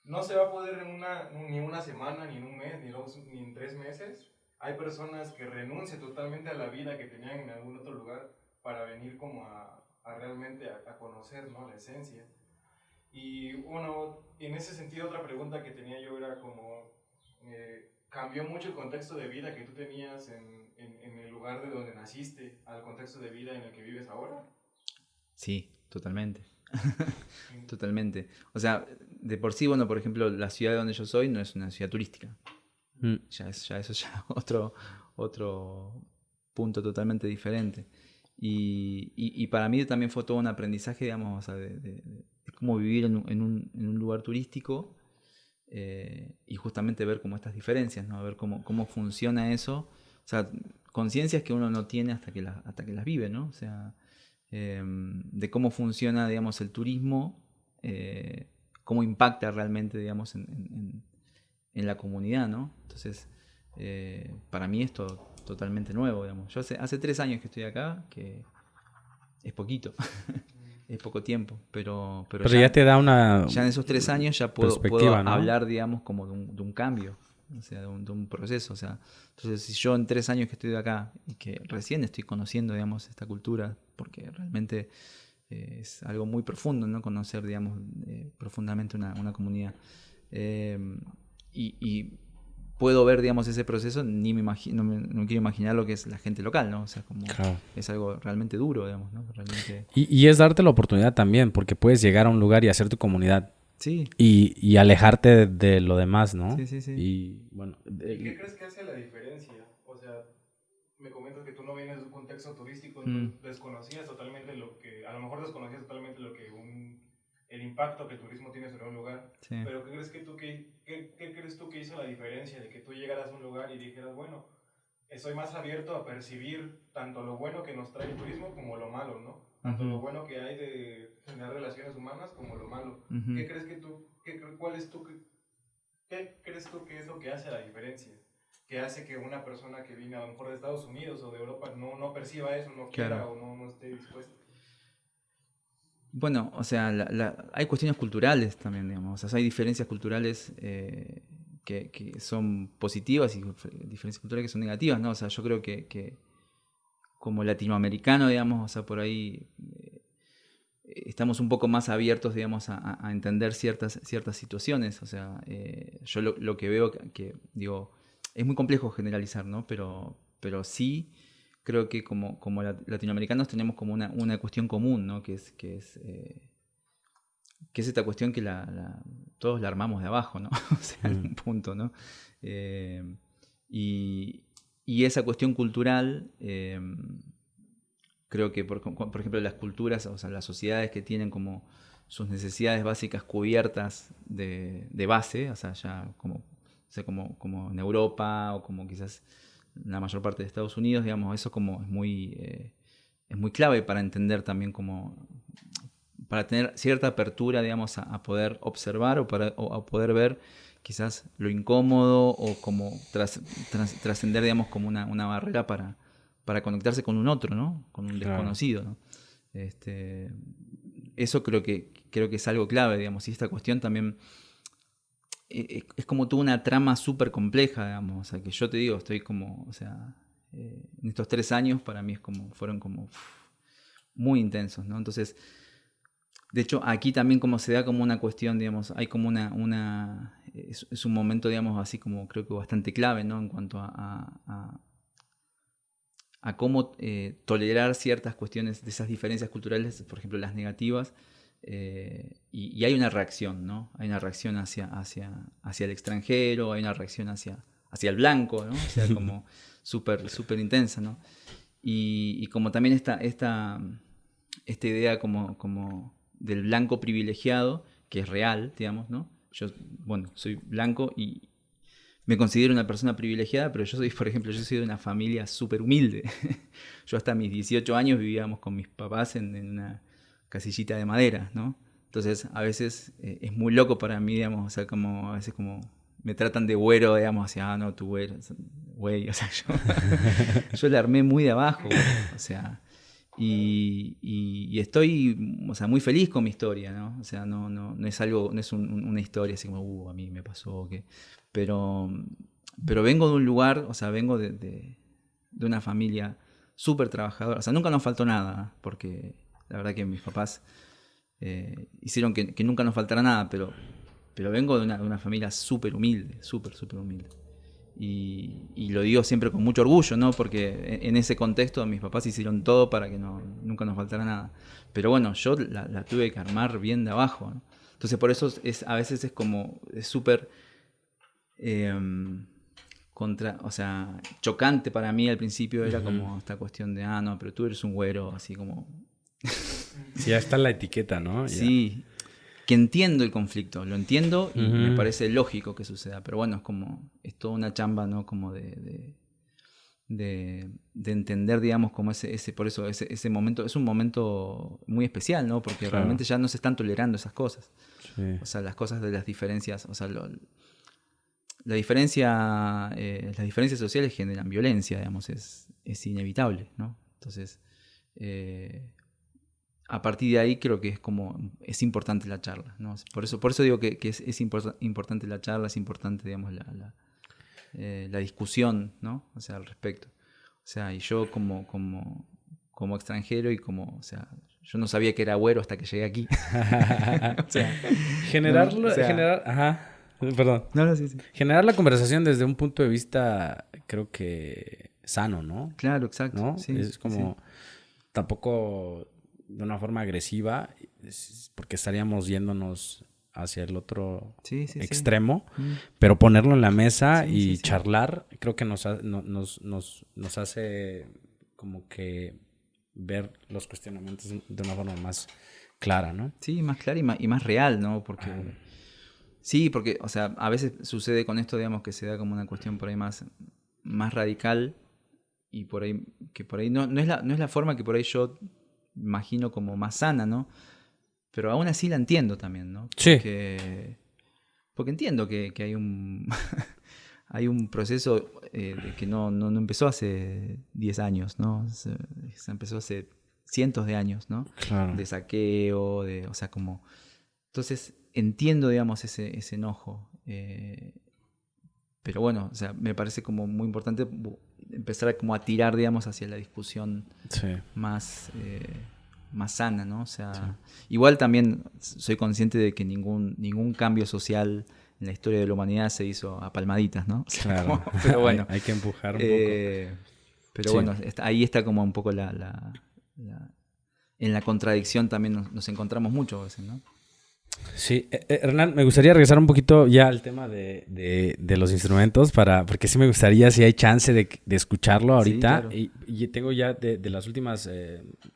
No se va a poder ni una semana, ni en un mes, ni en 3 meses. Hay personas que renuncian totalmente a la vida que tenían en algún otro lugar para venir como a realmente a conocer, ¿no? La esencia. Y bueno, en ese sentido otra pregunta que tenía yo era como, ¿cambió mucho el contexto de vida que tú tenías en el lugar de donde naciste al contexto de vida en el que vives ahora? Sí, totalmente. Totalmente. O sea, de por sí, bueno, por ejemplo, la ciudad de donde yo soy no es una ciudad turística. Eso es otro punto totalmente diferente. Y para mí también fue todo un aprendizaje, digamos, o sea, de cómo vivir en un lugar turístico, y justamente ver como estas diferencias, ¿no? Ver cómo funciona eso. O sea, conciencias que uno no tiene hasta que las vive, ¿no? O sea, de cómo funciona, digamos, el turismo, cómo impacta realmente, digamos, en la comunidad, ¿no? Entonces, para mí esto totalmente nuevo, digamos. Yo hace 3 años que estoy acá, que es poquito, es poco tiempo, pero ya te da una ya en esos 3 años ya puedo ¿no? hablar, digamos, como de un cambio, o sea, de un proceso. O sea, entonces, si yo en 3 años que estoy de acá y que recién estoy conociendo, digamos, esta cultura, porque realmente es algo muy profundo, ¿no? Conocer, digamos, profundamente una comunidad. Y puedo ver, digamos, ese proceso, ni me imagino, no quiero imaginar lo que es la gente local, ¿no? O sea, como es algo realmente duro, digamos, ¿no? Realmente... Y es darte la oportunidad también, porque puedes llegar a un lugar y hacer tu comunidad. Sí. Y alejarte de lo demás, ¿no? Sí. Y bueno... ¿Y qué crees que hace la diferencia? O sea, me comentas que tú no vienes de un contexto turístico, desconocías totalmente a lo mejor desconocías totalmente el impacto que el turismo tiene sobre un lugar. Sí. Pero ¿qué crees tú que hizo la diferencia de que tú llegaras a un lugar y dijeras, bueno, soy más abierto a percibir tanto lo bueno que nos trae el turismo como lo malo, ¿no? Tanto lo bueno que hay de generar relaciones humanas como lo malo. ¿Qué crees que tú, qué crees tú que es lo que hace la diferencia? Que hace que una persona que viene a lo mejor de Estados Unidos o de Europa no perciba eso, no quiera o no esté dispuesta. Bueno, o sea, hay cuestiones culturales también, digamos. O sea, hay diferencias culturales que son positivas y diferencias culturales que son negativas, ¿no? O sea, yo creo que como latinoamericano, digamos, o sea, por ahí estamos un poco más abiertos, digamos, a entender ciertas situaciones. O sea, yo lo que veo que, digo, es muy complejo generalizar, ¿no? Pero sí creo que como latinoamericanos tenemos como una cuestión común, ¿no? Que es esta cuestión que todos la armamos de abajo, ¿no? O sea, en un punto, ¿no? Y esa cuestión cultural, creo que, por ejemplo, las culturas, o sea, las sociedades que tienen como sus necesidades básicas cubiertas de base, o sea, ya como en Europa o como quizás la mayor parte de Estados Unidos, digamos, eso como es muy clave para entender también para tener cierta apertura, digamos, a poder observar o a poder ver quizás lo incómodo o como trascender, digamos, como una barrera para conectarse con un otro, ¿no? Con un desconocido, ¿no? Eso creo que es algo clave, digamos, y esta cuestión también es como toda una trama súper compleja, digamos, o sea, que yo te digo, estoy como, o sea, en estos 3 años para mí fueron como muy intensos, ¿no? Entonces, de hecho, aquí también como se da como una cuestión, digamos, hay como es un momento, digamos, así como creo que bastante clave, ¿no? En cuanto a cómo tolerar ciertas cuestiones de esas diferencias culturales, por ejemplo, las negativas, y hay una reacción, ¿no? Hay una reacción hacia el extranjero, hay una reacción hacia el blanco, ¿no? O sea, como súper intensa, ¿no? Y como también esta idea como del blanco privilegiado, que es real, digamos, ¿no? Yo, bueno, soy blanco y me considero una persona privilegiada, pero yo soy, por ejemplo, yo soy de una familia súper humilde. Yo hasta mis 18 años vivíamos con mis papás en una casillita de madera, ¿no? Entonces, a veces es muy loco para mí, digamos, o sea, como a veces como me tratan de güero, digamos, así, no, tu güero, güey, o sea, yo la armé muy de abajo, güey, o sea, y estoy, o sea, muy feliz con mi historia, ¿no? O sea, no es algo, no es una historia así como, a mí me pasó, que pero vengo de un lugar, o sea, vengo de una familia súper trabajadora, o sea, nunca nos faltó nada, porque la verdad que mis papás hicieron que nunca nos faltara nada, pero vengo de una familia súper humilde, súper humilde. Y lo digo siempre con mucho orgullo, ¿no? Porque en ese contexto mis papás hicieron todo para que nunca nos faltara nada. Pero bueno, yo la tuve que armar bien de abajo, ¿no? Entonces por eso a veces es como, es súper o sea, chocante para mí al principio era como esta cuestión de, no, pero tú eres un güero, así como... Sí, ya está la etiqueta, ¿no? Sí, que entiendo el conflicto, lo entiendo y me Ujú. parece lógico que suceda, pero bueno, es toda una chamba, ¿no? Como de entender, digamos, como por eso ese momento es un momento muy especial, ¿no? Porque Claro. realmente ya no se están tolerando esas cosas. Sí. O sea, las cosas de las diferencias, o sea, las diferencias sociales generan violencia, digamos, es inevitable, ¿no? Entonces, a partir de ahí creo que es importante la charla, ¿no? Por eso digo que es importante la charla, es importante, digamos, la discusión, ¿no? O sea, al respecto. O sea, y yo como extranjero y o sea, yo no sabía que era güero hasta que llegué aquí. O sea, Generarlo, ¿no? O sea, ajá, perdón. no, sí. Generar la conversación desde un punto de vista, creo que sano, ¿no? Claro, exacto. ¿No? Sí, Es como, tampoco de una forma agresiva, porque estaríamos yéndonos hacia el otro sí. extremo, Mm. pero ponerlo en la mesa y Sí. charlar, creo que nos hace como que ver los cuestionamientos de una forma más clara, ¿no? Sí, más clara y más real, ¿no? Porque... Sí, porque, o sea, a veces sucede con esto, digamos, que se da como una cuestión por ahí más radical y por ahí, que por ahí no es la forma que por ahí yo imagino como más sana, ¿no? Pero aún así la entiendo también, ¿no? Sí. Porque entiendo que hay un hay un proceso de que no empezó hace 10 años, ¿no? Se empezó hace cientos de años, ¿no? Claro. De saqueo, o sea, como... Entonces entiendo, digamos, ese enojo. Pero bueno, o sea, me parece como muy importante empezar como a tirar, digamos, hacia la discusión más sana, ¿no? O sea, igual también soy consciente de que ningún cambio social en la historia de la humanidad se hizo a palmaditas, ¿no? O sea, Claro. pero bueno. hay que empujar un poco. Pero bueno, ahí está como un poco en la contradicción también nos encontramos mucho a veces, ¿no? Sí, Hernán, me gustaría regresar un poquito ya al tema de los instrumentos, porque sí me gustaría, si hay chance de escucharlo ahorita. Sí, claro. Y tengo ya de las últimas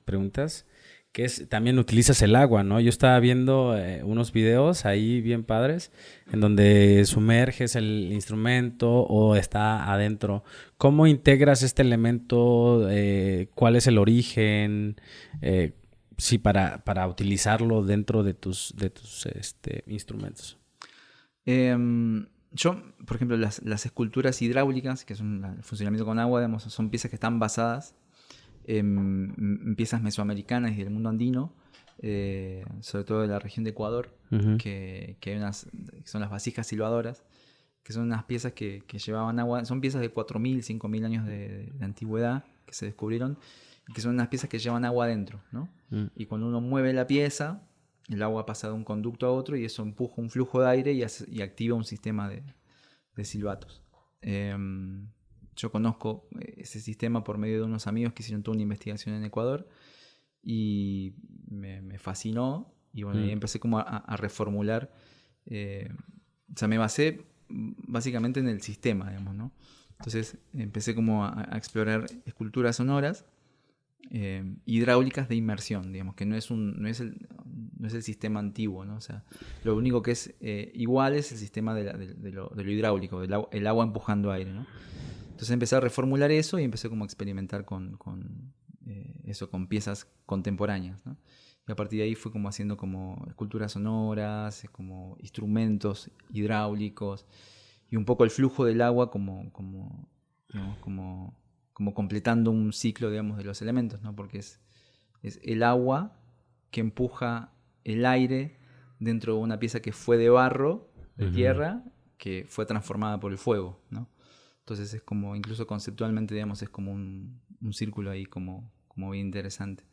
preguntas, que es, también utilizas el agua, ¿no? Yo estaba viendo unos videos ahí bien padres, en donde sumerges el instrumento o está adentro. ¿Cómo integras este elemento? ¿Cuál es el origen? Sí, para utilizarlo dentro de tus instrumentos. Yo, por ejemplo, las esculturas hidráulicas, que son el funcionamiento con agua, digamos, son piezas que están basadas en piezas mesoamericanas y del mundo andino, sobre todo de la región de Ecuador, que hay que son las vasijas silbadoras, que son unas piezas que llevaban agua, son piezas de 4.000, 5.000 años de antigüedad que se descubrieron, que son unas piezas que llevan agua adentro, ¿no? Y cuando uno mueve la pieza, el agua pasa de un conducto a otro y eso empuja un flujo de aire y activa un sistema de silbatos. Yo conozco ese sistema por medio de unos amigos que hicieron toda una investigación en Ecuador y me fascinó y bueno, ahí empecé como a reformular. O sea, me basé básicamente en el sistema, digamos, ¿no? Entonces empecé como a explorar esculturas sonoras hidráulicas de inmersión, digamos, que no es no es el sistema antiguo, ¿no? O sea, lo único que es igual es el sistema de lo hidráulico, el agua empujando aire, ¿no? Entonces empecé a reformular eso y empecé como a experimentar con eso, con piezas contemporáneas, ¿no? Y a partir de ahí fui como haciendo como esculturas sonoras, como instrumentos hidráulicos y un poco el flujo del agua digamos, como completando un ciclo, digamos, de los elementos, ¿no? Porque es el agua que empuja el aire dentro de una pieza que fue de barro, de tierra, que fue transformada por el fuego, ¿no? Entonces es como, incluso conceptualmente, digamos, es como un círculo ahí como bien interesante.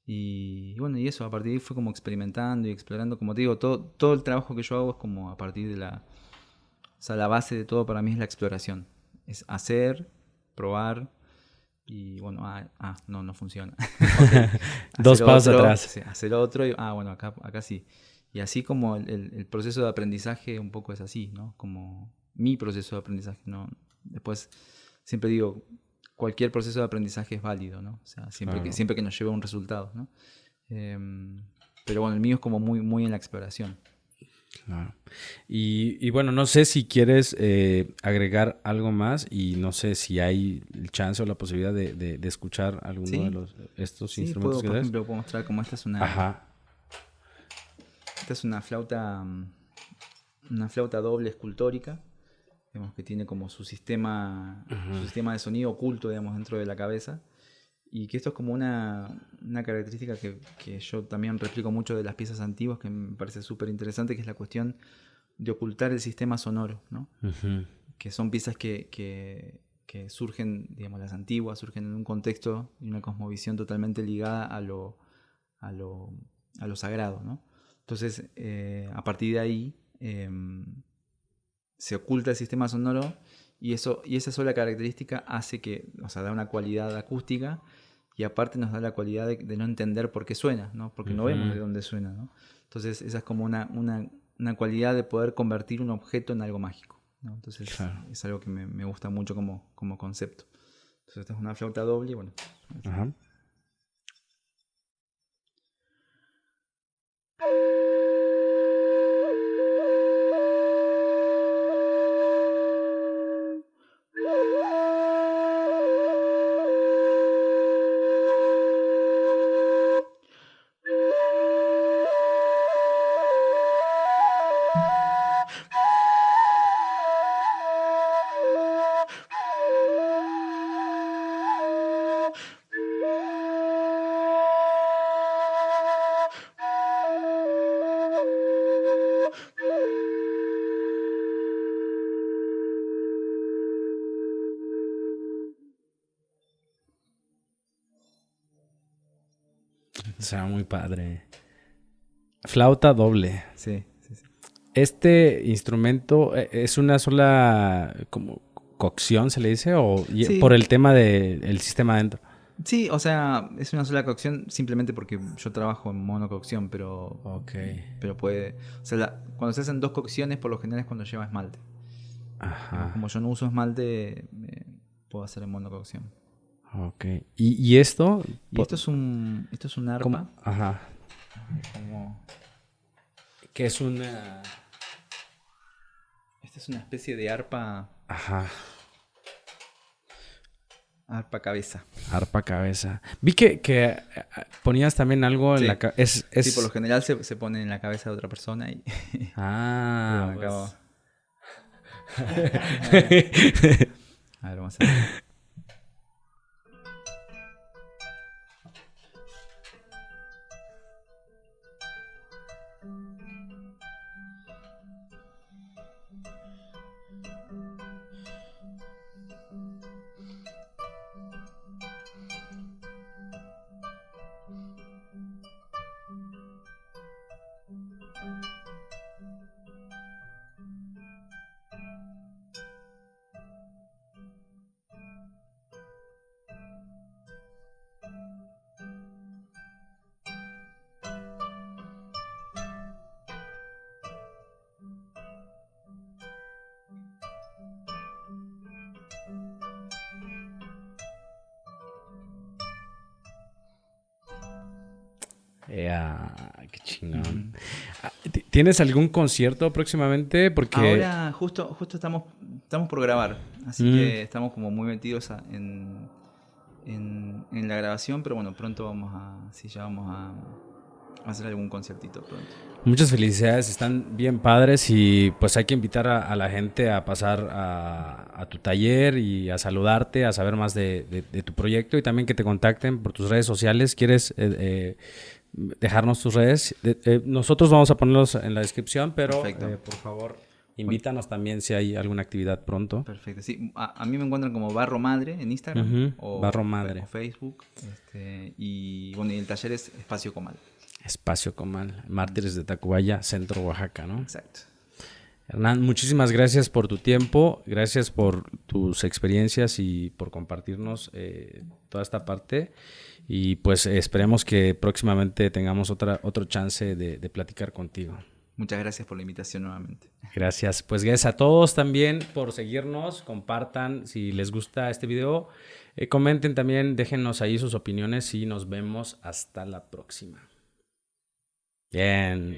Y bueno, y eso, a partir de ahí fue como experimentando y explorando, como te digo, todo el trabajo que yo hago es como a partir de o sea, la base de todo para mí es la exploración. Es hacer, probar y bueno, no funciona. Okay. Dos pasos otro, atrás. sí, hacer otro y bueno, acá sí. Y así como el proceso de aprendizaje un poco es así, ¿no? Como mi proceso de aprendizaje, ¿no? Después siempre digo, cualquier proceso de aprendizaje es válido, ¿no? O sea, siempre que nos lleve a un resultado, ¿no? Pero bueno, el mío es como muy en la exploración. Claro. Y bueno, no sé si quieres agregar algo más y no sé si hay el chance o la posibilidad de escuchar alguno de estos instrumentos que por traes. ejemplo, puedo mostrar como esta es Ajá. Esta es una flauta doble escultórica, digamos, que tiene como su sistema de sonido oculto, digamos, dentro de la cabeza. Y que esto es como una característica que yo también replico mucho de las piezas antiguas, que me parece súper interesante, que es la cuestión de ocultar el sistema sonoro, ¿no? Que son piezas que surgen, digamos, las antiguas, surgen en un contexto y una cosmovisión totalmente ligada a lo sagrado, ¿no? Entonces, a partir de ahí, se oculta el sistema sonoro y esa sola característica hace que, o sea, da una cualidad acústica y aparte nos da la cualidad de no entender por qué suena, ¿no? Porque no vemos de dónde suena, ¿no? Entonces esa es como una cualidad de poder convertir un objeto en algo mágico, ¿no? Entonces claro, es algo que me gusta mucho como concepto. Entonces esta es una flauta doble y bueno. Ajá. O sea, muy padre. Flauta doble. Sí. ¿Este instrumento es una sola como cocción, se le dice? ¿O Sí. por el tema del sistema adentro? Sí, o sea, es una sola cocción simplemente porque yo trabajo en monococción, pero puede... O sea, cuando se hacen dos cocciones, por lo general es cuando lleva esmalte. Ajá. Como yo no uso esmalte, puedo hacer en monococción. Ok. ¿Y esto? Y esto es un arpa. ¿Cómo? Ajá. Como... Que es una... Esta es una especie de arpa... Ajá. Arpa cabeza. Arpa cabeza. Vi que ponías también algo en la cabeza. Sí, por lo general se pone en la cabeza de otra persona y... Ah, pues... A ver, vamos a ver. Qué chingón. ¿Tienes algún concierto próximamente? Porque Ahora justo estamos por grabar, así que estamos como muy metidos en la grabación, pero bueno, pronto vamos a hacer algún conciertito pronto. muchas felicidades, están bien padres y pues hay que invitar a la gente a pasar a tu taller y a saludarte, a saber más de tu proyecto y también que te contacten por tus redes sociales. ¿Quieres dejarnos tus redes? Nosotros vamos a ponerlos en la descripción, pero por favor, invítanos también si hay alguna actividad pronto. Perfecto, sí. A mí me encuentran como Barro Madre en Instagram Barro Madre. o Facebook. Y bueno, y el taller es Espacio Comal. Espacio Comal, Mártires de Tacubaya, Centro Oaxaca, ¿no? Exacto. Hernán, muchísimas gracias por tu tiempo, gracias por tus experiencias y por compartirnos toda esta parte. Y pues esperemos que próximamente tengamos otro chance de platicar contigo. Muchas gracias por la invitación nuevamente. Gracias. Pues gracias a todos también por seguirnos. Compartan si les gusta este video. Comenten también, déjennos ahí sus opiniones y nos vemos hasta la próxima. Bien.